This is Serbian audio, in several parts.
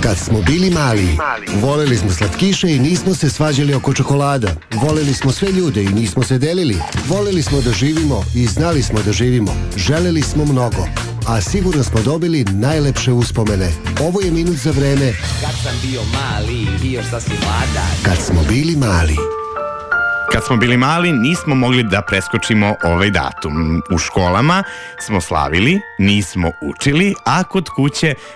Kad smo bili mali, voleli smo slatkiše i nismo se svađali oko čokolada. Voleli smo sve ljude i nismo se delili. Voleli smo da živimo i znali smo da živimo. Želeli smo mnogo, a sigurno smo dobili najlepše uspomene. Ovo je minut za vreme Kad sam bio mali i još sasvim mladan. Kad smo bili mali. Kad smo bili mali, nismo mogli da preskočimo ovaj datum. U školama smo slavili, nismo učili, a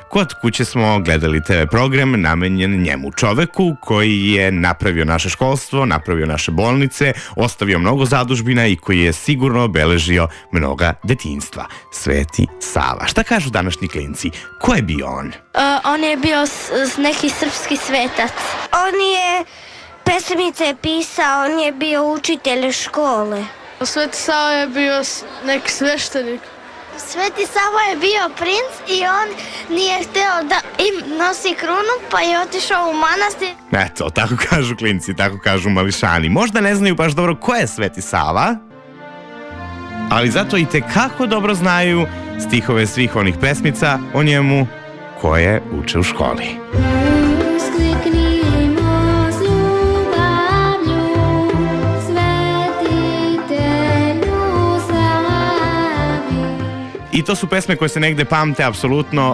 kod kuće smo gledali TV program namenjen njemu, čoveku koji je napravio naše školstvo, napravio naše bolnice, ostavio mnogo zadužbina i koji je sigurno obeležio mnoga detinjstva. Sveti Sava. Šta kažu današnji klinci? Ko je bio on? On je bio neki srpski svetac. On je pesmice pisao, on je bio učitelj škole. Sveti Sava je bio neki sveštenik. Sveti Sava je bio princ i on nije hteo da im nosi krunu, pa je otišao u manastir. Eto, tako kažu klinci, tako kažu mališani. Možda ne znaju baš dobro ko je Sveti Sava, ali zato i tekako dobro znaju stihove svih onih pesmica o njemu koje uče u školi. I to su pesme koje se negde pamte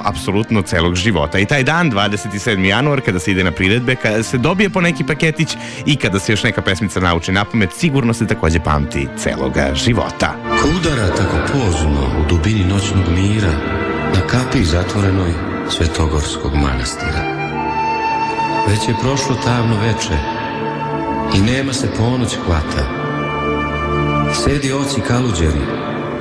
apsolutno celog života. I taj dan, 27. januar, kada se ide na priredbe, kada se dobije po neki paketić i kada se još neka pesmica nauči napamet, sigurno se takođe pamti celoga života. Ko udara tako pozno u dubini noćnog mira na kapiji zatvorenoj Svetogorskog manastira. Već je prošlo tamno veče i nema se ponoć hvata. Sedi oci kaluđeri,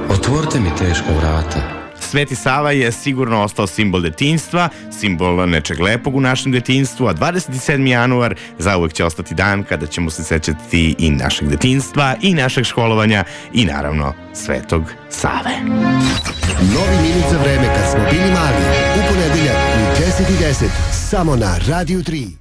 otvorite mi teška vrata. Sveti Sava je sigurno ostao simbol detinjstva, simbol nečeg lepog u našem detinjstvu, a 27. januar zauvek će ostati dan kada ćemo se sećati i našeg detinjstva, i našeg školovanja, i naravno Svetog Save. Novi minut za vreme kad smo bili mali. U ponedeljak u 10:10 samo na Radio 3.